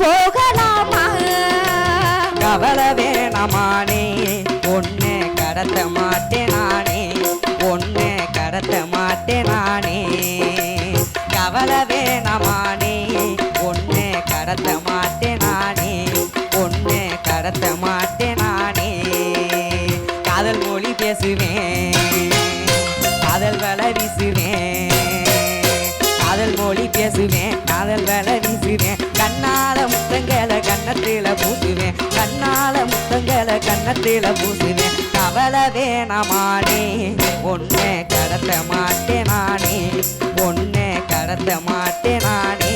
போகலாமா? கவலை வேணாமானே ஒன்னே கடத்த மாட்டேன் நானே, ஒன்னே கடத்த மாட்டேன் நானே. கவலை வேணாமானே ஒன்னே கடத்த மாட்டேன் நானே, ஒன்னே கடத்த மாட்டேன் நானே. காதல் மொழி பேசுவேன், காதல் வலை வீசுவேன், காதல் மொழி பேசுவேன், காதல் வலை வீசுவேன். கண்ணால முத்தங்களை கண்ணத்தில பூசுவேன், கண்ணால முத்தங்களை கண்ணத்தில பூசுவேன். கவலை வேணாமானே ஒன்னே கடத்த மாட்டேன் நானே, ஒன்னே கடத்த மாட்டேன் நானே.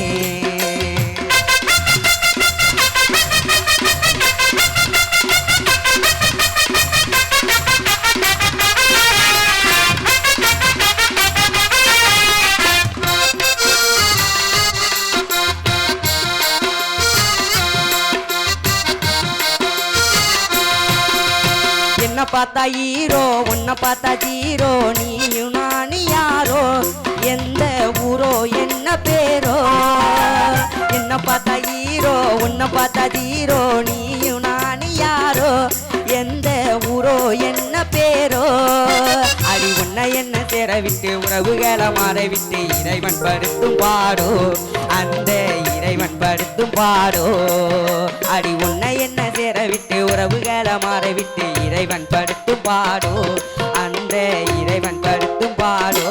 என்ன பார்த்தா ஹீரோ, உன்னை பார்த்தா ஜீரோ, நீயும் நானு யாரோ, எந்த ஊரோ என்ன பேரோ. என்ன பார்த்தா ஹீரோ, உன்னை பார்த்தா ஜீரோ, நீயும் நானு யாரோ, எந்த ஊரோ என்ன பேரோ. அடி உன்னை என்ன சேர விட்டு உறவுகளை மாற விட்டு இறைவன் படுத்தும் பாடோ, அந்த இறைவன் படுத்தும் பாடோ. அடி உன்னை என்ன சேர விட்டு உறவுகளை மாற விட்டு இறைவன் படுத்தும் பாடோ, அந்த இறைவன் படுத்தும் பாடோ.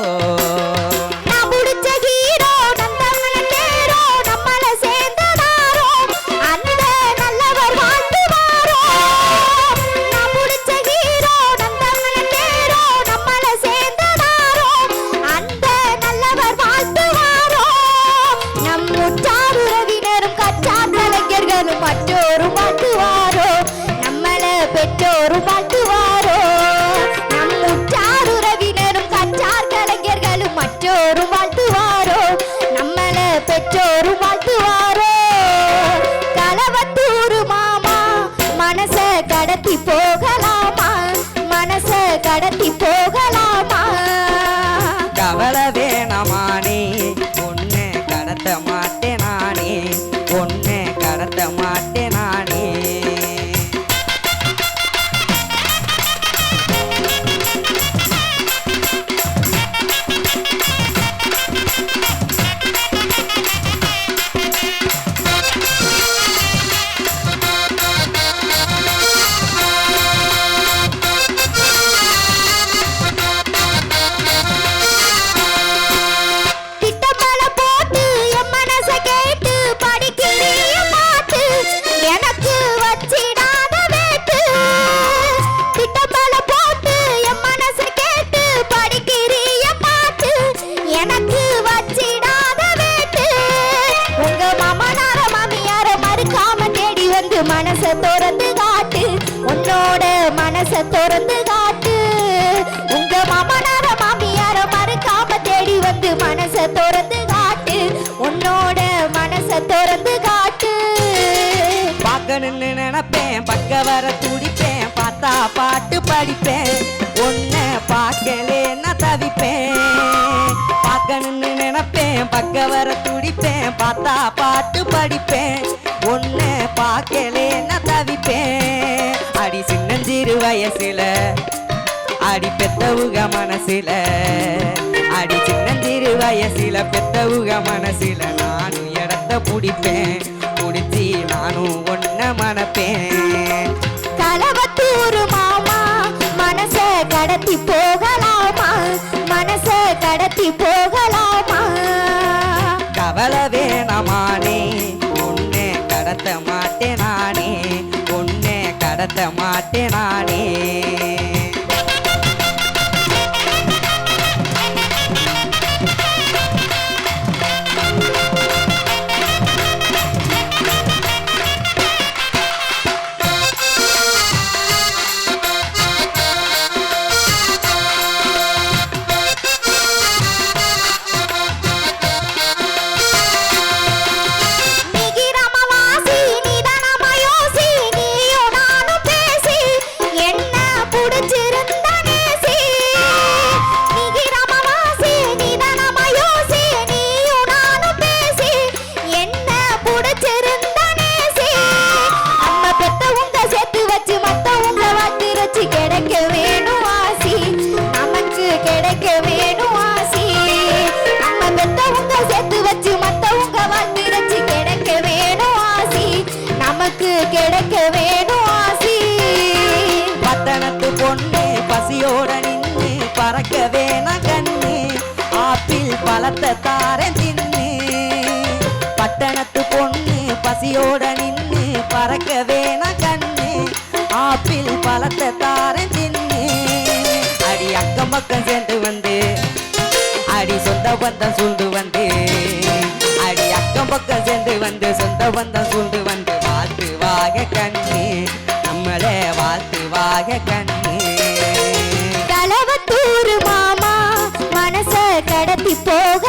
பெற்றோரும் வாழ்த்துவாரோ, நம் உற்றார் உறவினரும் கற்றார் கலைஞர்களும் மற்றோரும் வாழ்த்துவாரோ, நம்மள பெற்றோரும் வாழ்த்துவாரோ. களவத்தூர் மாமா மனச கடத்தி போகலாமா, மனச கடத்தி போகலாமா? கவலை வேணாமானே ஒன்னே கடத்த மாட்டேன் நானே, ஒன்னே கடத்த மாட்டேன் நானே. மனச திறந்து காட்டு, உன்னோட மனச திறந்து காட்டு. உங்க மாமனார மாமியார மறக்காம தேடி வந்து மனச திறந்து காட்டு, உன்னோட மனச திறந்து காட்டு. பார்க்கணும்னு நினைப்பேன், பக்க வர துடிப்பேன், பார்த்தா பாட்டு படிப்பேன், ஒன்ன பார்க்கலேன்னா தவிப்பேன். பார்க்கணும்னு நினைப்பேன், பக்க வர துடிப்பேன், பார்த்தா பாட்டு படிப்பேன், ஒன்ன பார்க்கலேன்னா தவிப்பேன். அடி சின்னஞ்சிறு வயசுல அடி பெத்தவுக மனசுல, அடி சின்னஞ்சிறு வயசுல பெத்தவுக மனசுல நானும் இடத்த பிடிப்பேன், பிடிச்சி நானும் ஒன்ன மனப்பேன். களவத்தூர் மாமா மனச கடத்தி போகலாமா, மனச கடத்தி போகலாமா? கவலை வேணாமானே ஒன்னே கடத்த மாட்டேன் நானே, ஒன்னே கடத்த மாட்டேன் நானே. புடிச்சு பழத்தை தாரேன் தின்னு பட்டணத்து பொண்ணு பசியோட நின்னு பறக்க வேணா கண்ணு ஆப்பிள் பழத்தை தாரேன் தின்னு அடி அக்கம் பக்கம் சேர்ந்து வந்து அடி சொந்த பந்தம் சூழ்ந்து வந்து அடி அக்கம் பக்கம் சேர்ந்து வந்து சொந்த பந்தம் சூழ்ந்து வந்து வாழ்த்து வாக கண்ணு நம்மளே வாழ்த்து வாக கண்ணு தலவத்தூர் மாமா மனச கடத்தி போக